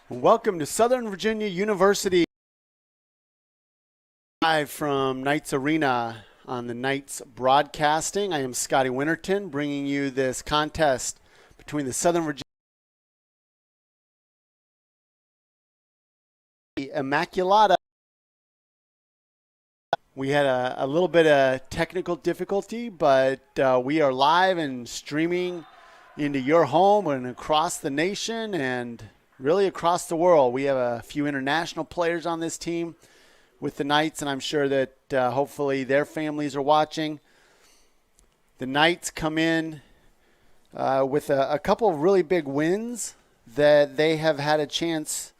Welcome to Southern Virginia University, live from Knights Arena on the Knights Broadcasting. I am Scotty Winterton, bringing you this contest between the Southern Virginia Immaculata. We had a little bit of technical difficulty, but we are live and streaming into your home and across the nation and really across the world. We have a few international players on this team with the Knights, and I'm sure that hopefully their families are watching. The Knights come in with a couple of really big wins that they have had a chance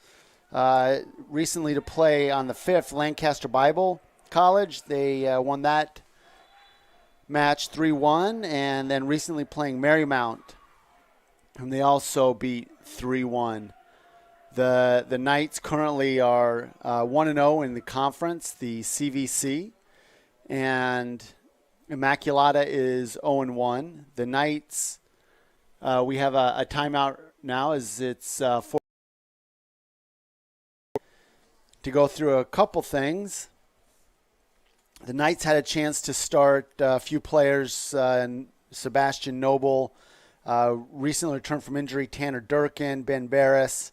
recently to play on the 5th, Lancaster Bible College. They won that match 3-1, and then recently playing Marymount, whom they also beat 3-1. The Knights currently are 1-0 in the conference, the CVC, and Immaculata is 0-1. The Knights, we have a timeout now as it's to go through a couple things. The Knights had a chance to start a few players, Sebastian Noble, recently returned from injury, Tanner Durkin, Ben Barris,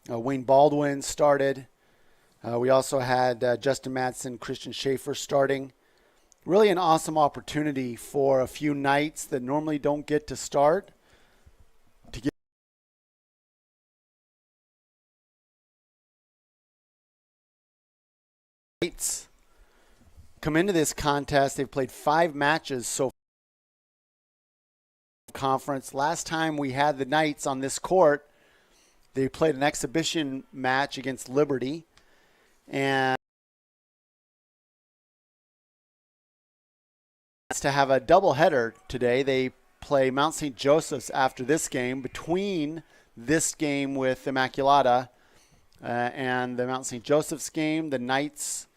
Wayne Baldwin started. We also had Justin Madsen, Christian Schaefer starting. Really an awesome opportunity for a few Knights that normally don't get to start to get Knights come into this contest. They've played 5 matches so far in the conference. Last time we had the Knights on this court, they played an exhibition match against Liberty, and to have a doubleheader today. They play Mount St. Joseph's after this game. Between this game with Immaculata and the Mount St. Joseph's game, the Knights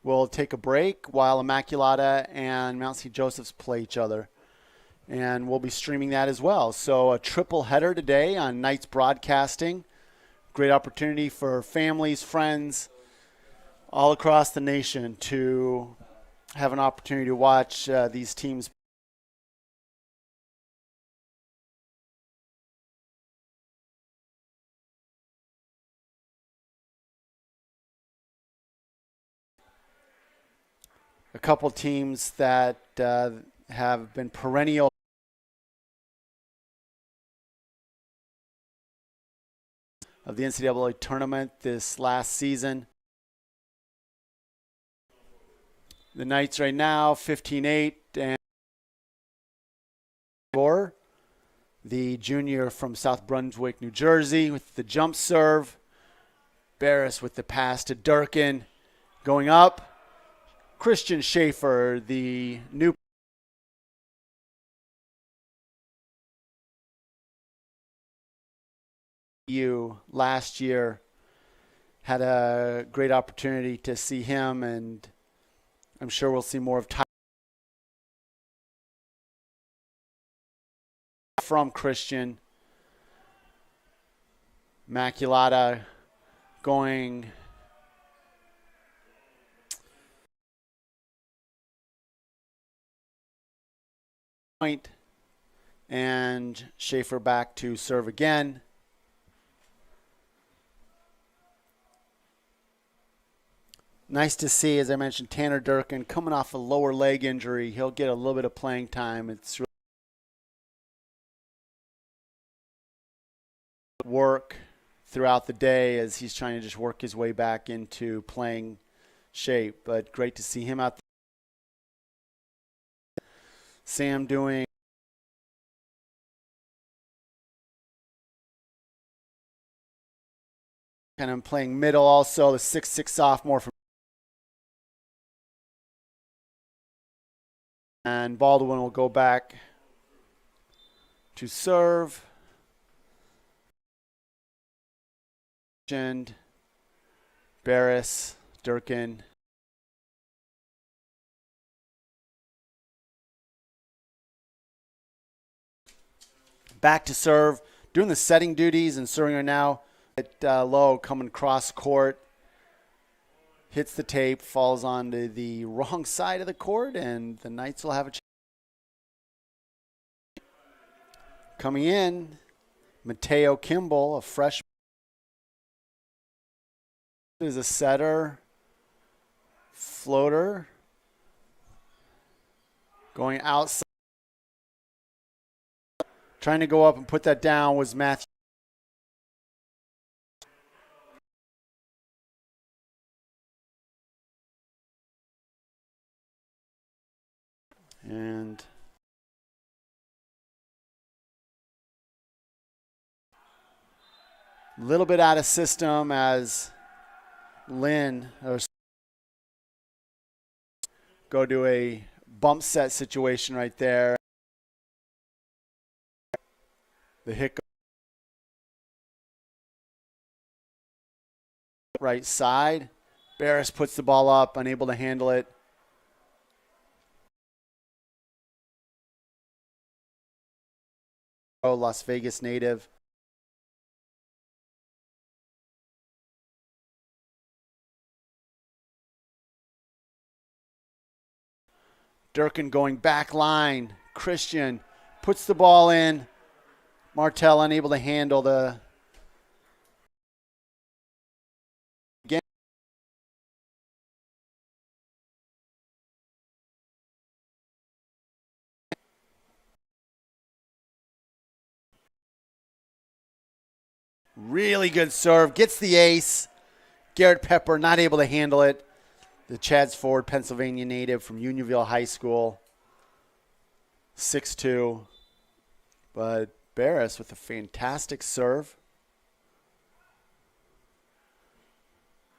will take a break while Immaculata and Mount St. Joseph's play each other. And we'll be streaming that as well. So a triple header today on Knights Broadcasting. Great opportunity for families, friends all across the nation to have an opportunity to watch these teams. A couple teams that have been perennial of the NCAA tournament this last season. The Knights right now 15-8, and the junior from South Brunswick, New Jersey, with the jump serve. Barris with the pass to Durkin, going up. Christian Schaefer, the new last year, had a great opportunity to see him, and I'm sure we'll see more of Tyler from Christian. Immaculata going point, and Schaefer back to serve again. Nice to see, as I mentioned, Tanner Durkin coming off a lower leg injury. He'll get a little bit of playing time. It's really work throughout the day as he's trying to just work his way back into playing shape. But great to see him out there. Sam doing kind of playing middle also, the 6'6" sophomore from, and Baldwin will go back to serve. Barris, Durkin. Back to serve, doing the setting duties and serving right now. Low coming cross court. Hits the tape, falls onto the wrong side of the court, and the Knights will have a chance. Coming in, Mateo Kimball, a freshman, is a setter, floater, going outside. Trying to go up and put that down was Matthew. And a little bit out of system as Lynn go to a bump set situation right there. The hit right side. Barris puts the ball up, unable to handle it. Las Vegas native. Durkin going back line. Christian puts the ball in. Martell unable to handle the. Again. Really good serve. Gets the ace. Garrett Pepper not able to handle it. The Chadds Ford, Pennsylvania native from Unionville High School. 6'2". But Barris with a fantastic serve.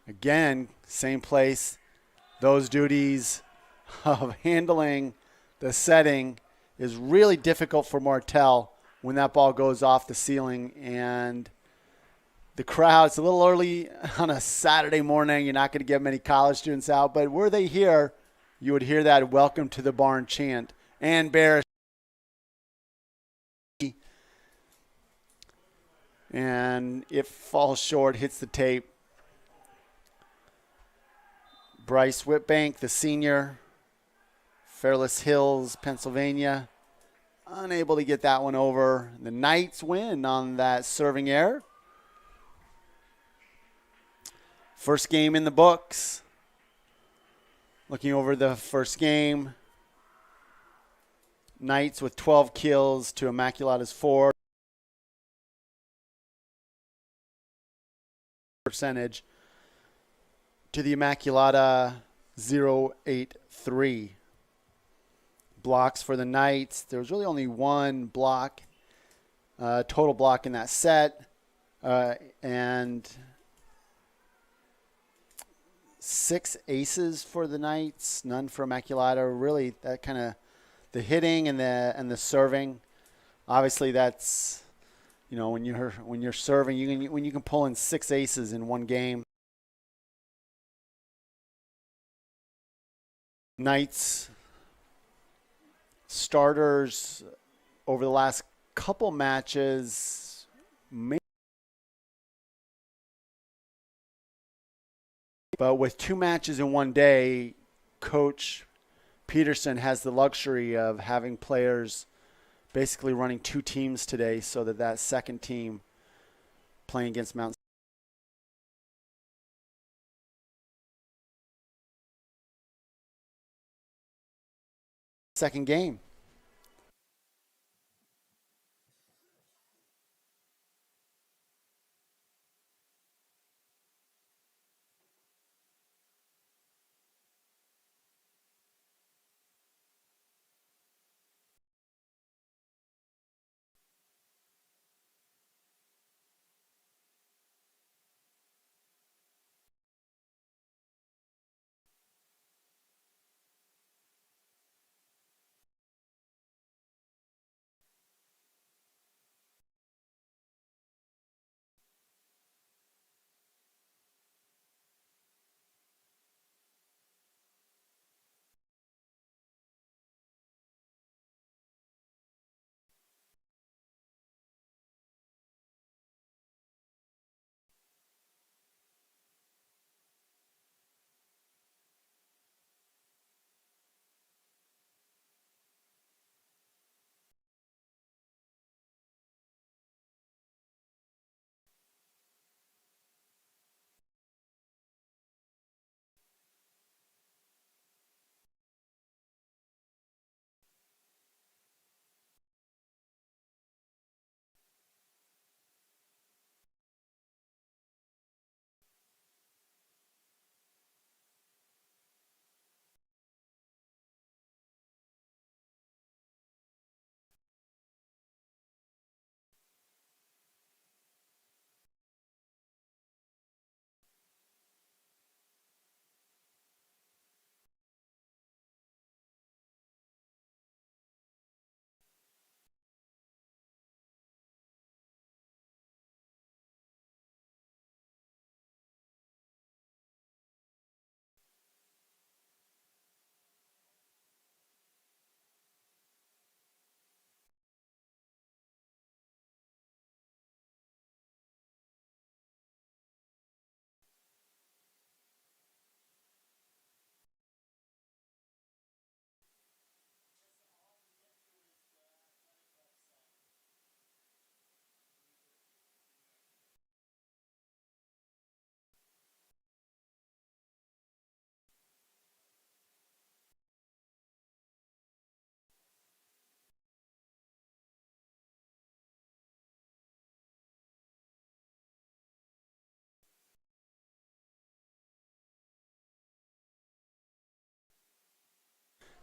Again, same place. Those duties of handling the setting is really difficult for Martell when that ball goes off the ceiling. And the crowd, it's a little early on a Saturday morning. You're not going to get many college students out. But were they here, you would hear that welcome to the barn chant. And Barris. And it falls short, hits the tape. Bryce Whitbank, the senior, Fairless Hills, Pennsylvania, unable to get that one over. The Knights win on that serving error. First game in the books. Looking over the first game. Knights with 12 kills to Immaculata's 4. Percentage to the Immaculata 0.83. Blocks for the Knights. There was really only one block, total block in that set, and 6 aces for the Knights, none for Immaculata. Really, that kind of the hitting and the serving. Obviously, that's when you're serving, when you can pull in 6 aces in one game. Knights starters over the last couple matches, but with 2 matches in one day, Coach Peterson has the luxury of having players basically running 2 teams today, so that second team playing against Mount second game.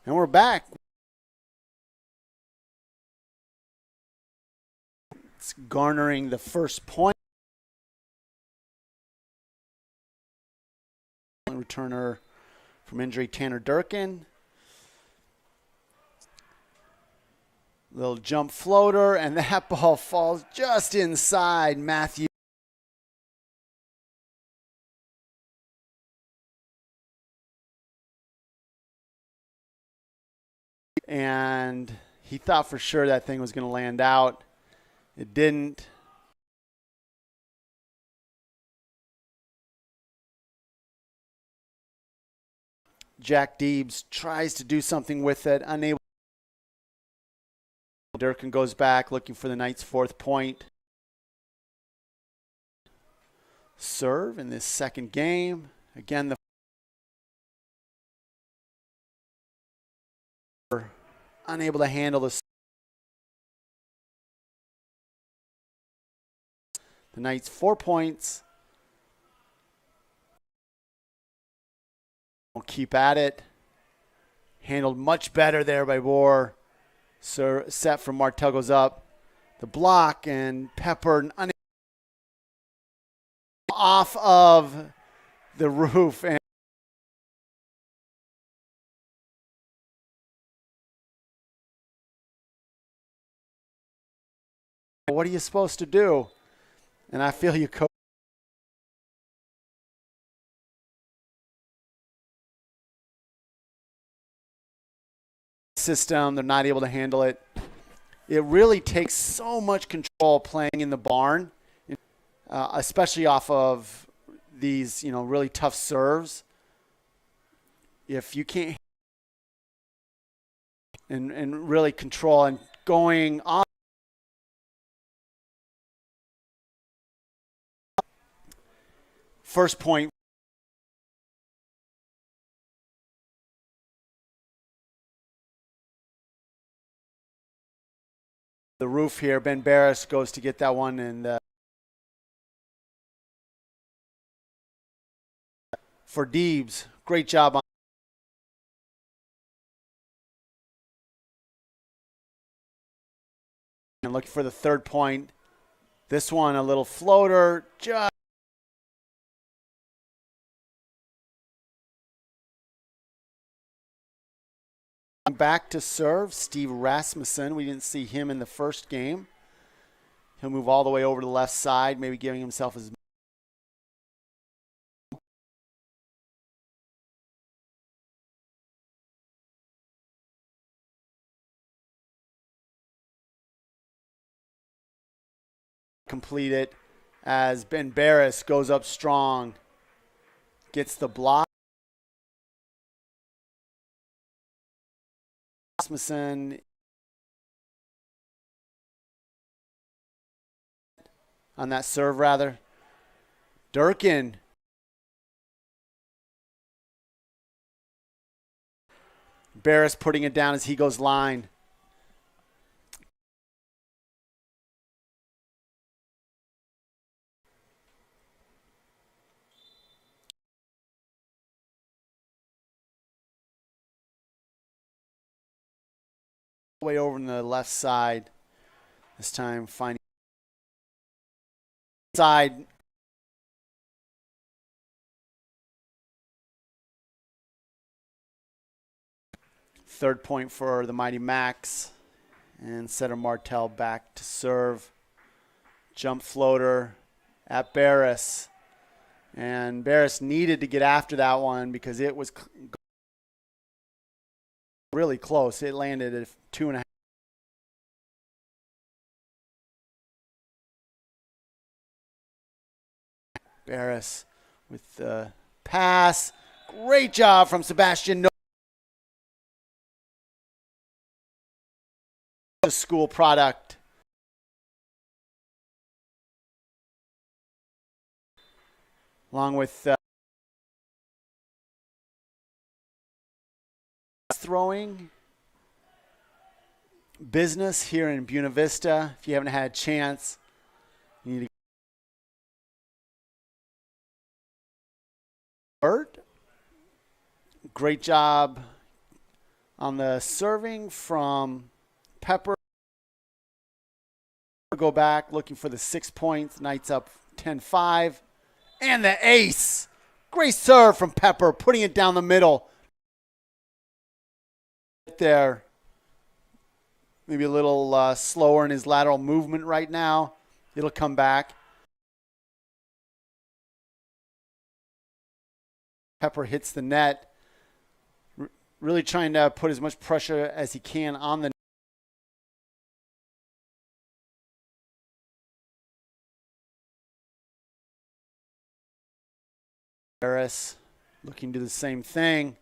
And we're back. It's garnering the first point. Returner from injury, Tanner Durkin. Little jump floater, and that ball falls just inside Matthew. And he thought for sure that thing was going to land out. It didn't. Jack Deebs tries to do something with it, unable. Durkin goes back looking for the Knights' fourth point. Serve in this second game. Again, the unable to handle the Knights 4 points. We'll keep at it. Handled much better there by Bohr. Set from Martel goes up. The block and Pepper off of the roof. And what are you supposed to do? And I feel you, coach. System, they're not able to handle it. It really takes so much control playing in the barn, especially off of these, really tough serves. If you can't and really control and going off. First point. The roof here. Ben Barris goes to get that one, and for Deebs, great job on. And looking for the third point. This one, a little floater, just. Back to serve, Steve Rasmussen. We didn't see him in the first game. He'll move all the way over to the left side, maybe giving himself his. Complete it as Ben Barris goes up strong, gets the block. Rasmussen on that serve, rather. Durkin. Barris putting it down as he goes line. Way over on the left side. This time finding side. Third point for the Mighty Macs. And setter Martel back to serve. Jump floater at Barris. And Barris needed to get after that one because it was really close. It landed at 2.5. Barris with the pass. Great job from Sebastian. The school product. Along with throwing business here in Buena Vista. If you haven't had a chance, you need to. Bert, great job On the serving from Pepper, go back looking for the 6 points. Knights up 10-5. And the ace. Great serve from Pepper, putting it down the middle. There. Maybe a little slower in his lateral movement right now. It'll come back. Pepper hits the net. Really trying to put as much pressure as he can on the net. Harris looking to do the same thing.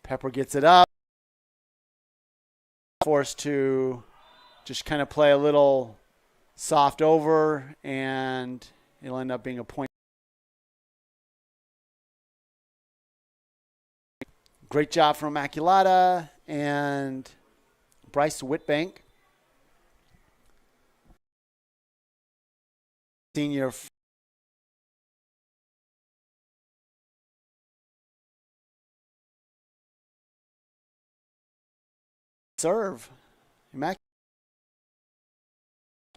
Pepper gets it up. Forced to just kind of play a little soft over, and it'll end up being a point. Great job from Immaculata and Bryce Whitbank. Senior. Serve.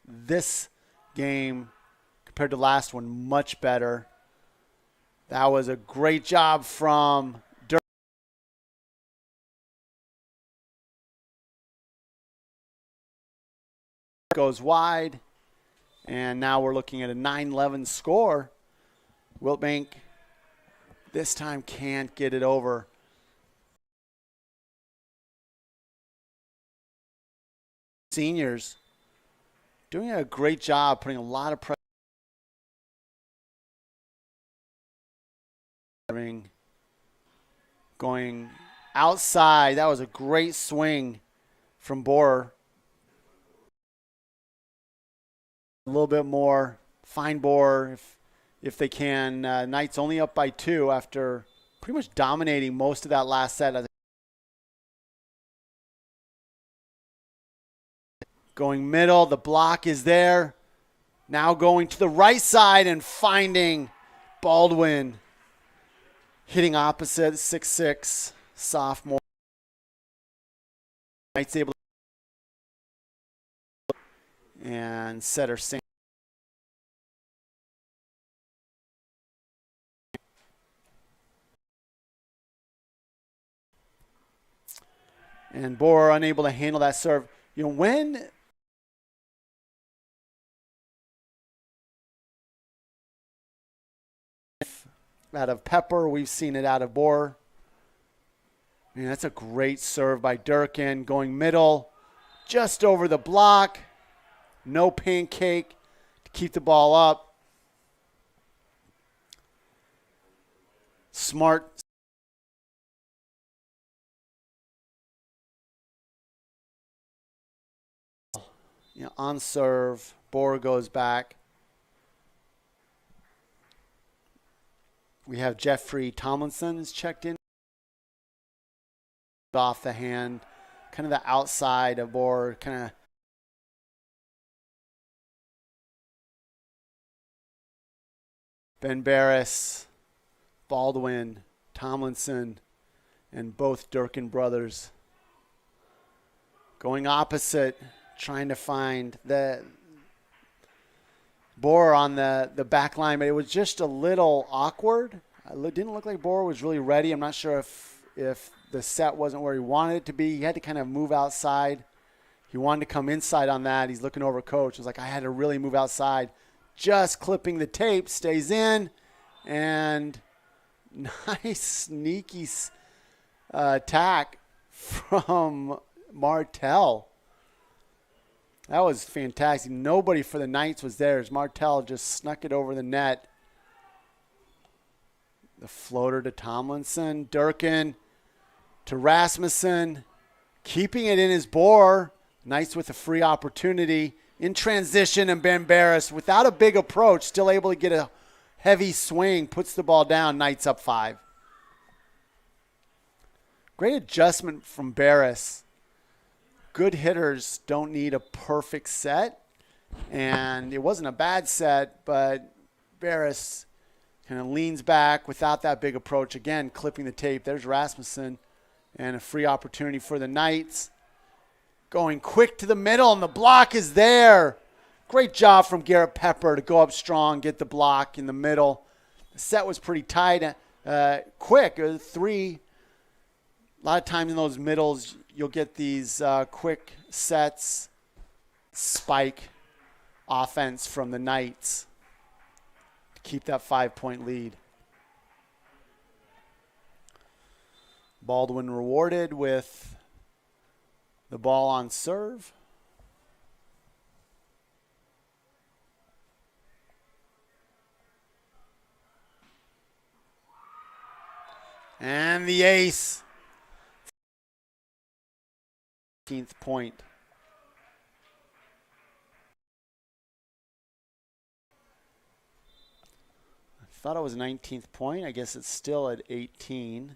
This game, compared to last one, much better. That was a great job from Dirk. Goes wide, and now we're looking at a 9-11 score. Wiltbank this time can't get it over. Seniors doing a great job, putting a lot of pressure. Going outside. That was a great swing from Borer. A little bit more. Fine Borer if they can. Knights only up by 2 after pretty much dominating most of that last set. Going middle, the block is there. Now going to the right side and finding Baldwin. Hitting opposite, 6'6", sophomore. Knights able to and setter Sam. And Borer unable to handle that serve. You know, when out of Pepper, we've seen it out of Borer. Man, that's a great serve by Durkin. Going middle, just over the block. No pancake to keep the ball up. Smart. You know, on serve, Borer goes back. We have Jeffrey Tomlinson is checked in. Off the hand, kind of the outside of Borer, kind of. Ben Barris, Baldwin, Tomlinson, and both Durkin brothers. Going opposite, trying to find the Borer on the back line, but it was just a little awkward. It didn't look like Borer was really ready. I'm not sure if the set wasn't where he wanted it to be. He had to kind of move outside. He wanted to come inside on that. He's looking over coach. It was like, I had to really move outside. Just clipping the tape, stays in, and nice sneaky attack from Martel. That was fantastic. Nobody for the Knights was there as Martel just snuck it over the net. The floater to Tomlinson. Durkin to Rasmussen. Keeping it in his bore. Knights with a free opportunity. In transition, and Ben Barris, without a big approach, still able to get a heavy swing. Puts the ball down. Knights up 5. Great adjustment from Barris. Good hitters don't need a perfect set, and it wasn't a bad set, but Barris kind of leans back without that big approach. Again, clipping the tape. There's Rasmussen And a free opportunity for the Knights. Going quick to the middle, and the block is there. Great job from Garrett Pepper to go up strong, get the block in the middle. The set was pretty tight, quick. Three. A lot of times in those middles, you'll get these quick sets, spike offense from the Knights to keep that 5-point lead. Baldwin rewarded with the ball on serve. And the ace. 15th point. I thought it was 19th point. I guess it's still at 18.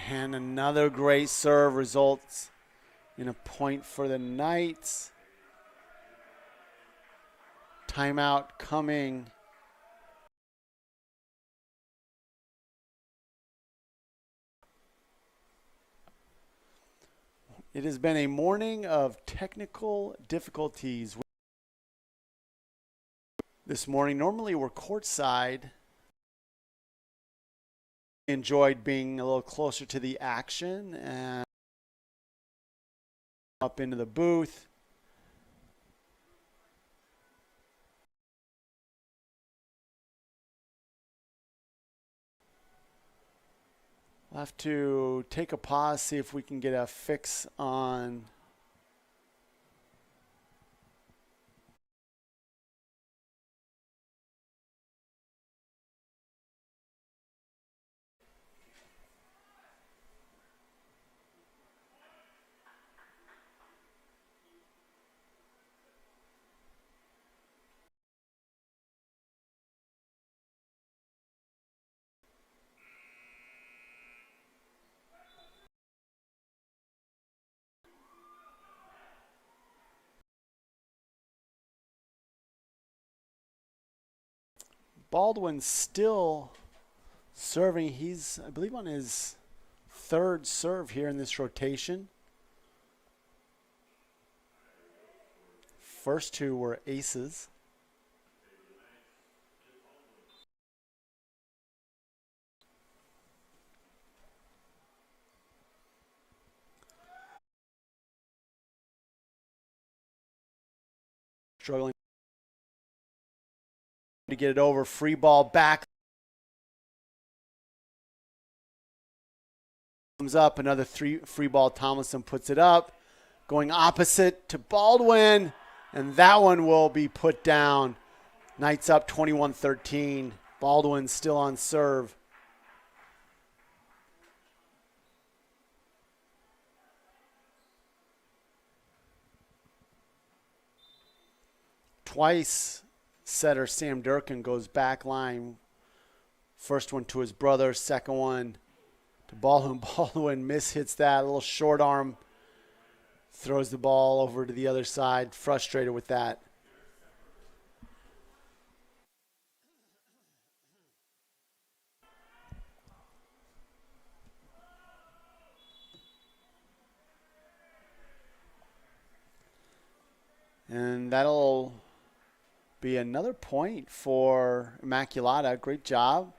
And another great serve results in a point for the Knights. Timeout coming. It has been a morning of technical difficulties this morning. Normally we're courtside. Enjoyed being a little closer to the action and up into the booth. We'll have to take a pause, see if we can get a fix on Baldwin still serving. He's, I believe, on his third serve here in this rotation. First two were aces. Struggling to get it over. Free ball back. Comes up. Another free ball. Tomlinson puts it up. Going opposite to Baldwin. And that one will be put down. Knights up 21-13. Baldwin still on serve. Twice, setter Sam Durkin goes back line. First one to his brother, second one to Baldwin. Baldwin mishits that, a little short arm. Throws the ball over to the other side, frustrated with that. And that'll be another point for Immaculata. Great job.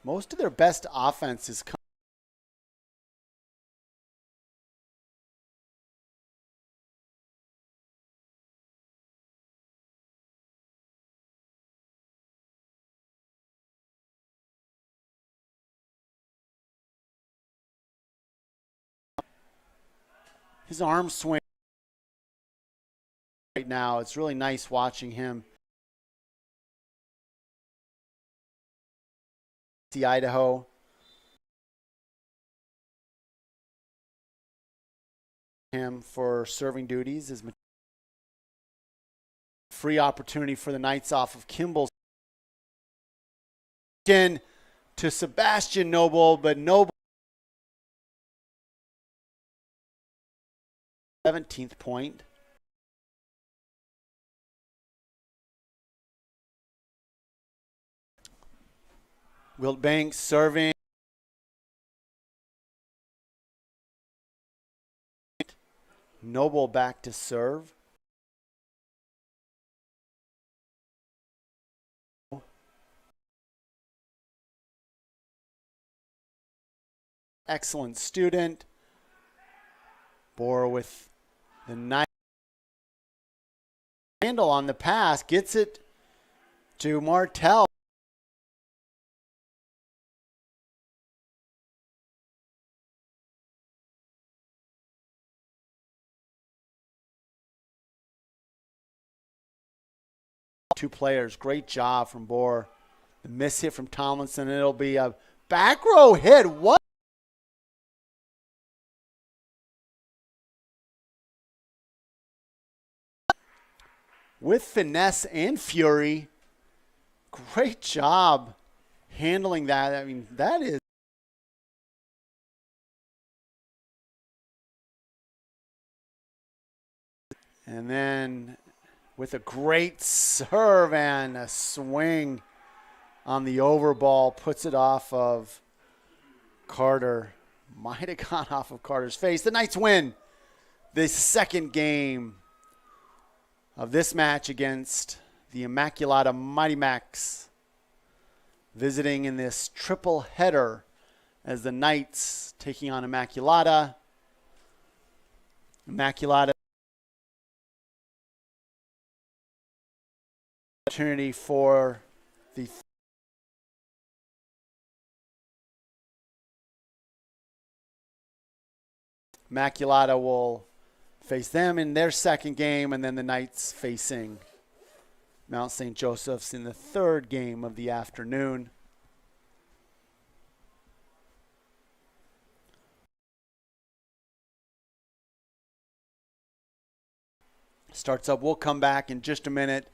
Most of their best offense is coming. His arm swing right now. It's really nice watching him. The Idaho. Him for serving duties is free opportunity for the Knights off of Kimball's. Again to Sebastian Noble, but Noble 17th point. Wilt Banks serving. Noble back to serve. Excellent student. Bohr with the nice handle on the pass. Gets it to Martell. Two players. Great job from Bohr. The miss hit from Tomlinson. It'll be a back row hit. What? With finesse and fury. Great job handling that. I mean, that is. And then with a great serve and a swing on the over ball, puts it off of Carter. Might have gone off of Carter's face. The Knights win the second game of this match against the Immaculata Mighty Macs, visiting in this triple header as the Knights taking on Immaculata. Immaculata opportunity for the Immaculata will face them in their second game, and then the Knights facing Mount St. Joseph's in the third game of the afternoon. Starts up. We'll come back in just a minute.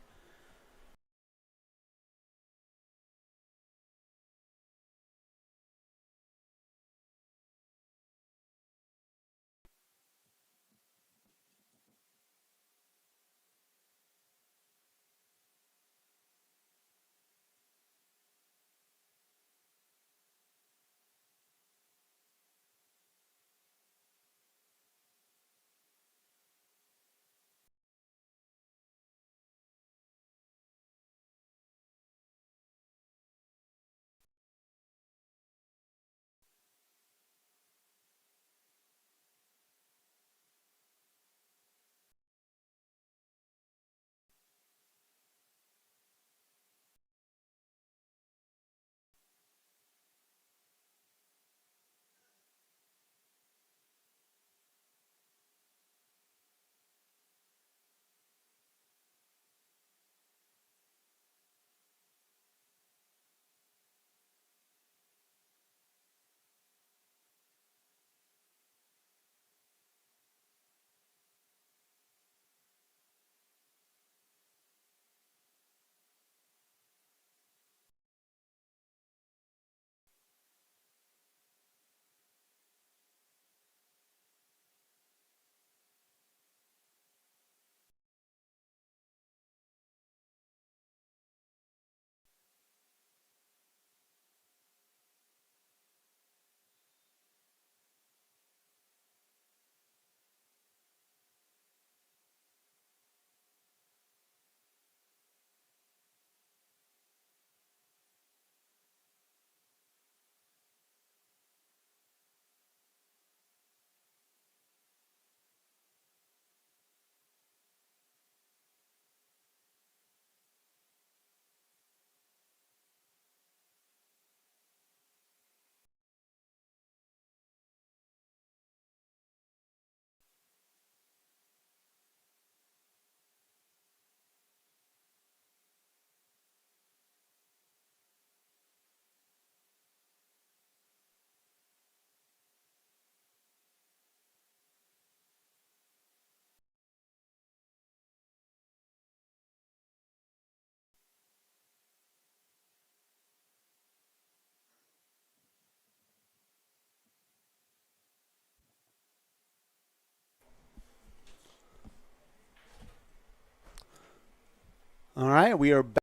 All right, we are back.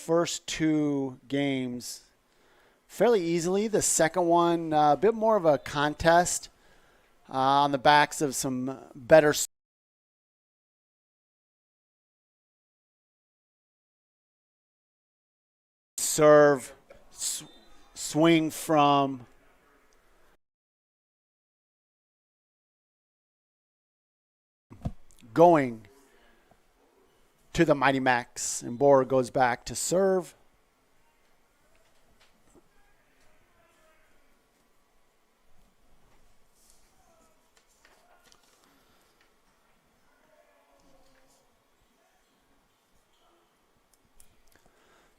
first two games fairly easily. The second one, a bit more of a contest on the backs of some better serve, swing from going to the Mighty Max. And Boer goes back to serve.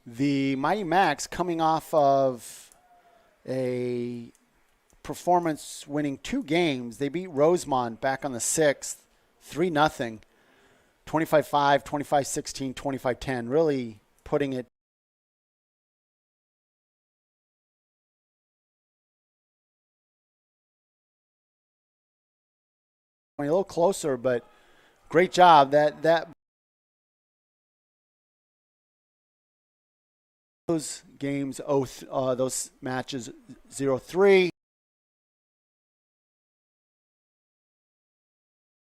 The Mighty Max coming off of a performance winning 2 games. They beat Rosemont back on the 6th, 3-0, 25-5, 25-16, 25-10, really putting it a little closer, but great job. That those games, those matches 0-3.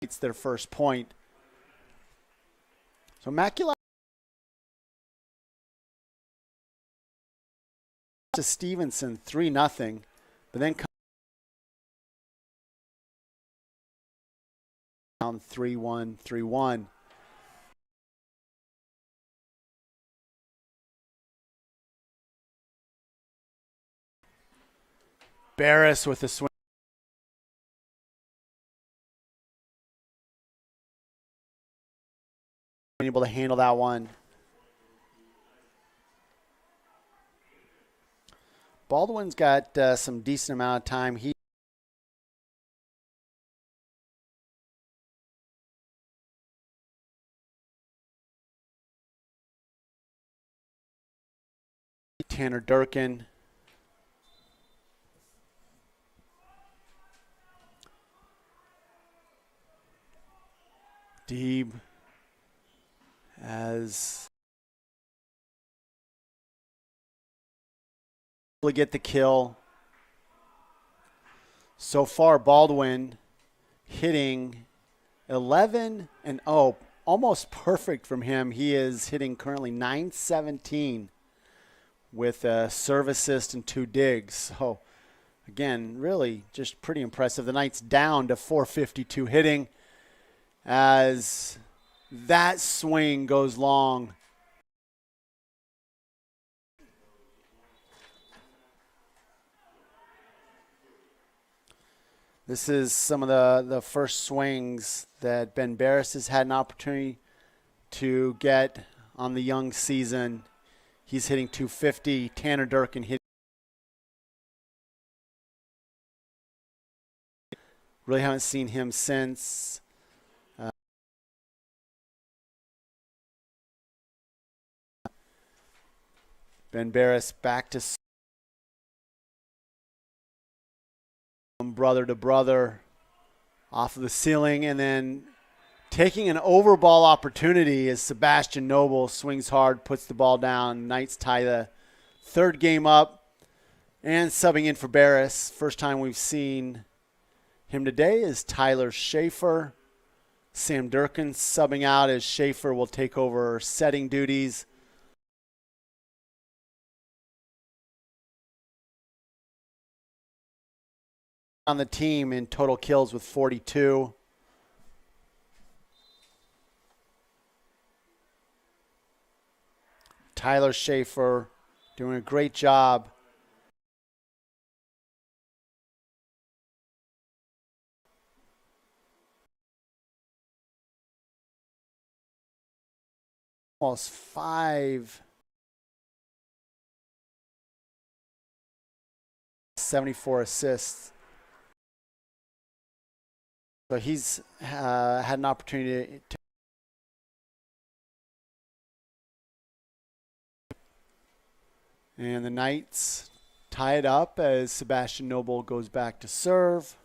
It's their first point. So Immaculata to Stevenson 3-0, but then down 3-1, 3-1. Barris with the swing. Able to handle that one. Baldwin's got some decent amount of time. He Tanner Durkin. Deeb as to get the kill. So far, Baldwin hitting 11 and almost perfect from him. He is hitting currently .917 with a serve assist and 2 digs. So again, really just pretty impressive. The Knights down to .452 hitting as that swing goes long. This is some of the first swings that Ben Barris has had an opportunity to get on the young season. He's hitting .250. Tanner Durkin hitting. Really haven't seen him since. Ben Barris back to brother to brother off of the ceiling, and then taking an overball opportunity as Sebastian Noble swings hard, puts the ball down. Knights tie the 3rd game up, and subbing in for Barris. First time we've seen him today is Tyler Schaefer. Sam Durkin subbing out as Schaefer will take over setting duties. On the team in total kills with 42. Tyler Schaefer doing a great job. Almost 74 assists. So he's had an opportunity to. And the Knights tie it up as Sebastian Noble goes back to serve.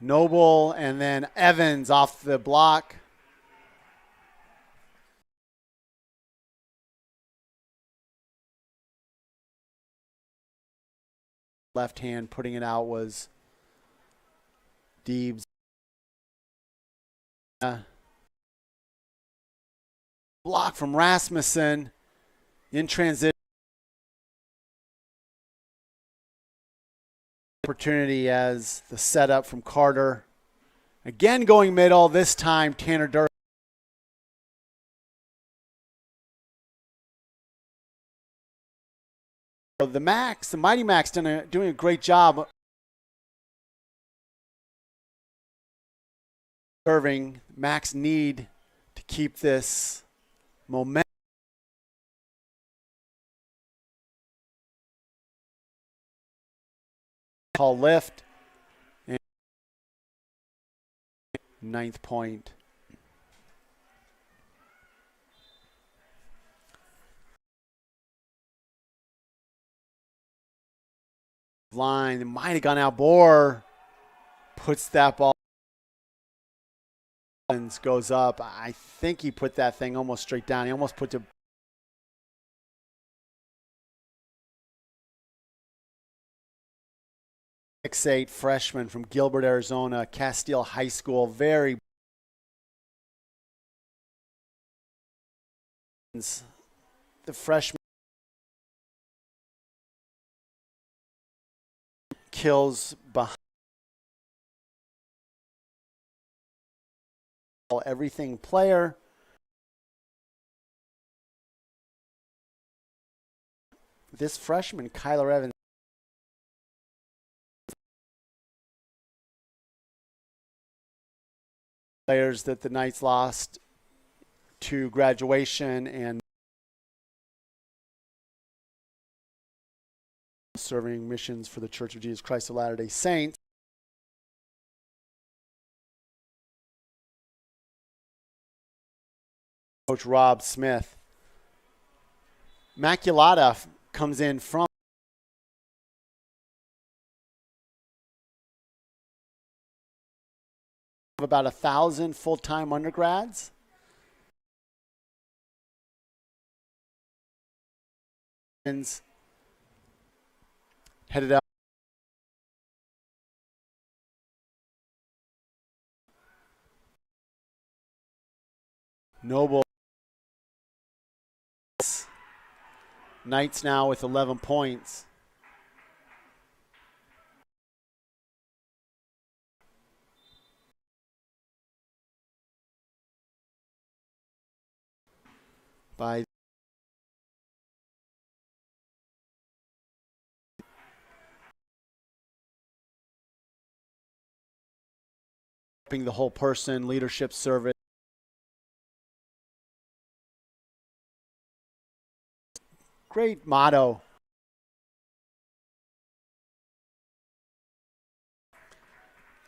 Noble, and then Evans off the block. Left hand putting it out was Deebs. Block from Rasmussen in transition. Opportunity as the setup from Carter. Again going middle, this time Tanner Durr. The Mighty Macs doing a great job serving. Macs need to keep this momentum. Call lift. And 9th point. Line, it might have gone out. Bohr puts that ball. Goes up. I think he put that thing almost straight down. He almost put it. 6'8" freshman from Gilbert, Arizona, Castile High School. Very. The freshman kills behind. Everything player. This freshman, Kyler Evans. Players that the Knights lost to graduation and serving missions for the Church of Jesus Christ of Latter-day Saints. Coach Rob Smith. Immaculata comes in from about 1,000 full-time undergrads. Headed out. Noble. Knights now with 11 points. By helping the whole person, leadership service. Great motto.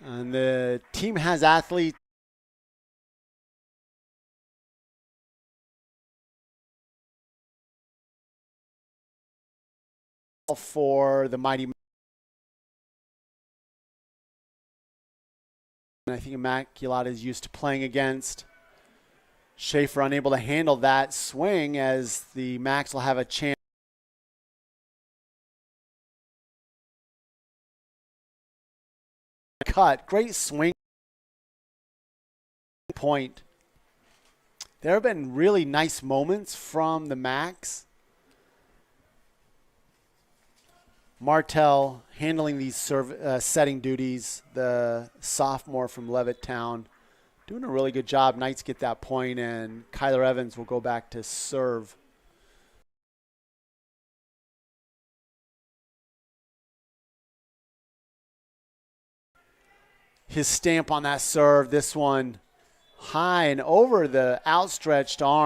And the team has athletes. For the Mighty. I think Immaculata is used to playing against. Schaefer unable to handle that swing as the Macs will have a chance. Cut. Great swing. Point. There have been really nice moments from the Macs. Martell handling these setting duties, the sophomore from Levittown, doing a really good job. Knights get that point, and Kyler Evans will go back to serve. His stamp on that serve, this one high and over the outstretched arm.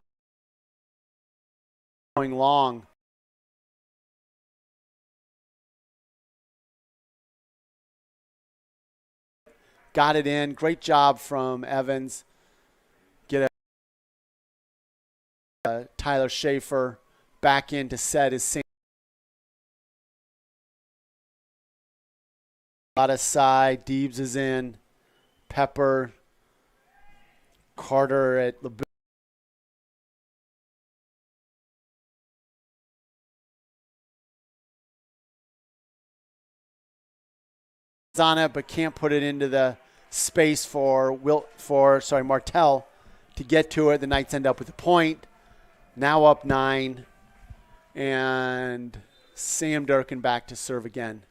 Going long. Got it in. Great job from Evans. Get Tyler Schaefer back in to set his same. Out of side. Deebs is in. Pepper, Carter at the on it, but can't put it into the space for Martell to get to it. The Knights end up with a point. Now up 9, and Sam Durkin back to serve again.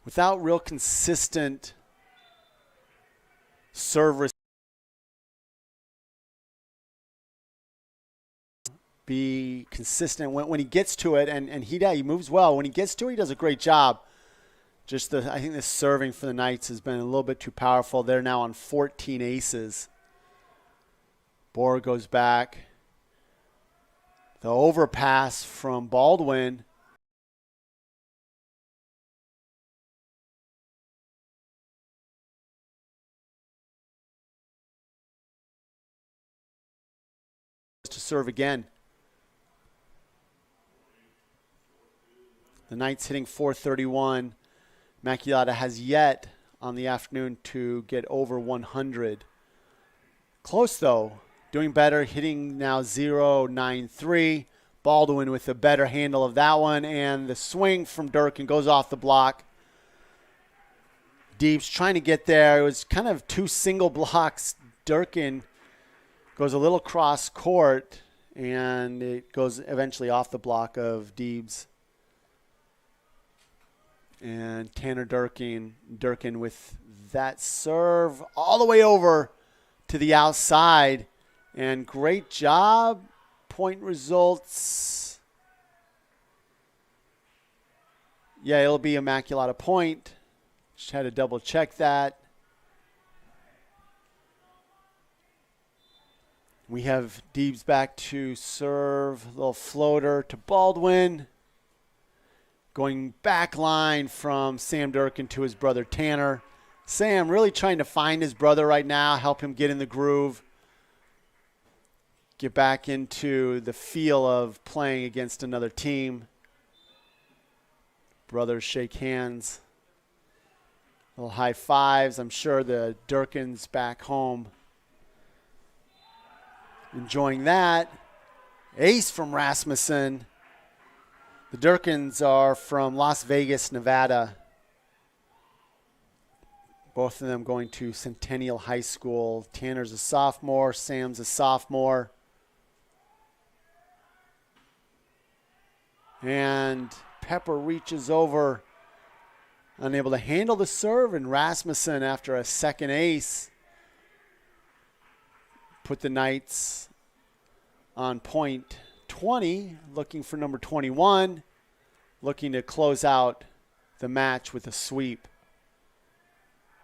Without real consistent serve, be consistent when he gets to it, and he moves well. When he gets to it, he does a great job. I think the serving for the Knights has been a little bit too powerful. They're now on 14 aces. Bohr goes back. The overpass from Baldwin. To serve again. The Knights hitting .431. Immaculata has yet on the afternoon to get over 100. Close though. Doing better. Hitting now .093. Baldwin with a better handle of that one. And the swing from Durkin goes off the block. Deeps trying to get there. It was kind of two single blocks. Durkin goes a little cross court, and it goes eventually off the block of Deebs. And Tanner Durkin with that serve all the way over to the outside. And great job. Point results. Yeah, it'll be Immaculata point. Just had to double check that. We have Deebs back to serve. A little floater to Baldwin. Going back line from Sam Durkin to his brother Tanner. Sam really trying to find his brother right now, help him get in the groove. Get back into the feel of playing against another team. Brothers shake hands. Little high fives. I'm sure the Durkins back home enjoying that. Ace from Rasmussen. The Durkins are from Las Vegas, Nevada. Both of them going to Centennial High School. Tanner's a sophomore. Sam's a sophomore. And Pepper reaches over, unable to handle the serve, and Rasmussen, after a second ace, put the Knights on point 20, looking for number 21, looking to close out the match with a sweep.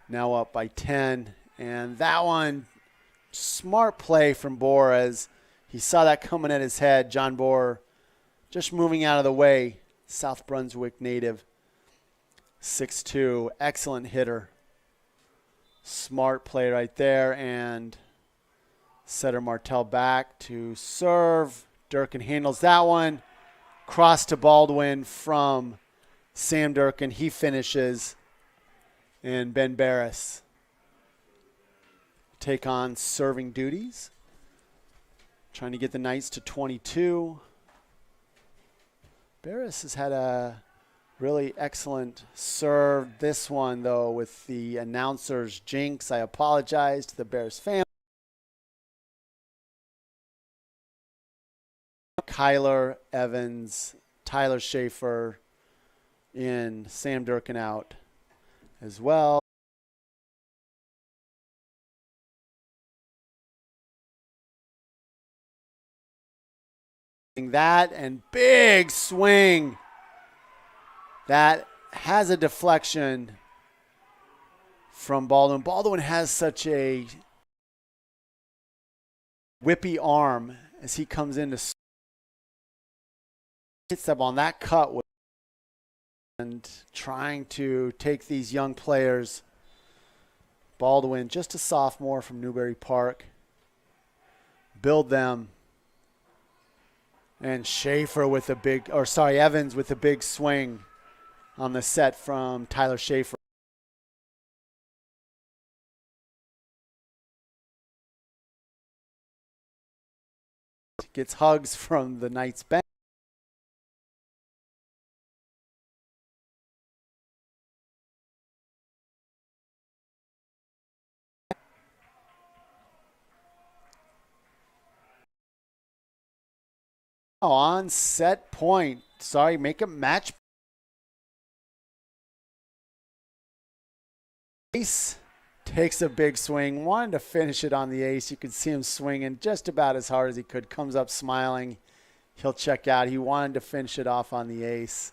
Now up by 10, and that one, smart play from Bohr as he saw that coming at his head. John Bohr just moving out of the way. South Brunswick native, 6'2", excellent hitter. Smart play right there, and setter Martell back to serve. Durkin handles that one. Cross to Baldwin from Sam Durkin. He finishes. And Ben Barris take on serving duties. Trying to get the Knights to 22. Barris has had a really excellent serve. This one, though, with the announcer's jinx. I apologize to the Barris family. Kyler Evans, Tyler Schaefer in, Sam Durkin out as well. That and big swing. That has a deflection from Baldwin. Baldwin has such a whippy arm as he comes in to hits up on that cut and trying to take these young players. Baldwin, just a sophomore from Newbury Park, build them. And Schaefer with a big, Evans with a big swing. on the set from Tyler Schaefer. Gets hugs from the Knights bench. On set point. Sorry, make a match. Ace takes a big swing. Wanted to finish it on the ace. You could see him swinging just about as hard as he could. Comes up smiling. He'll check out. He wanted to finish it off on the ace.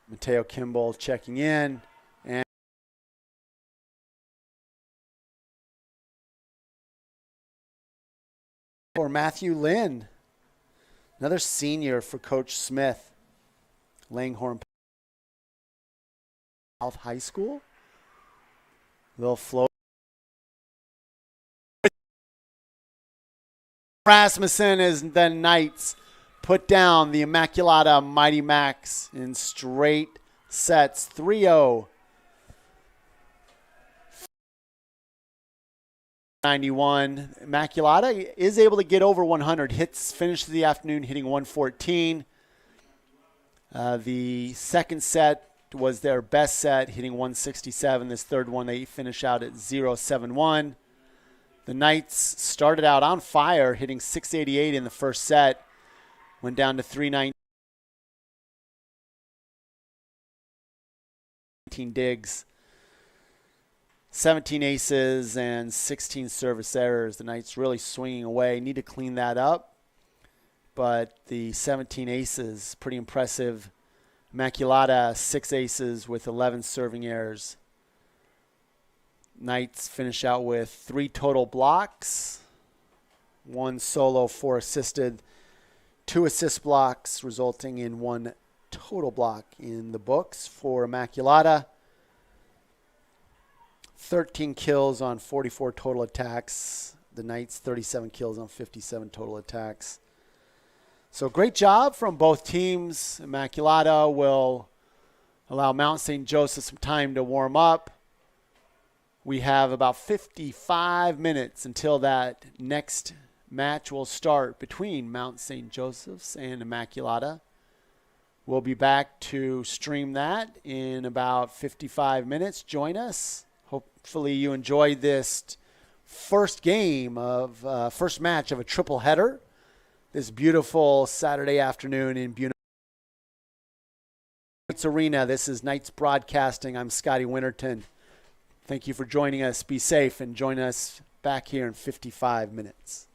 Mateo Kimball checking in. And for Matthew Lynn, another senior for Coach Smith. Langhorne South High School. Little float. Rasmussen is the Knights put down the Immaculata Mighty Macs in straight sets. 3-0. 91. Immaculata is able to get over 100. Finished the afternoon hitting 114. The second set was their best set, hitting 167. This third one, they finish out at 0-7-1. The Knights started out on fire, hitting 688 in the first set. Went down to 319 digs. 17 aces and 16 service errors. The Knights really swinging away. Need to clean that up. But the 17 aces, pretty impressive. Immaculata, 6 aces with 11 serving errors. Knights finish out with 3 total blocks. 1 solo, 4 assisted. 2 assist blocks, resulting in 1 total block in the books for Immaculata. 13 kills on 44 total attacks. The Knights, 37 kills on 57 total attacks. So great job from both teams. Immaculata will allow Mount St. Joseph some time to warm up. We have about 55 minutes until that next match will start between Mount St. Joseph's and Immaculata. We'll be back to stream that in about 55 minutes. Join us. Hopefully you enjoyed this first match of a triple header this beautiful Saturday afternoon in Buena Knights Arena. This is Knights Broadcasting. I'm Scotty Winterton. Thank you for joining us. Be safe and join us back here in 55 minutes.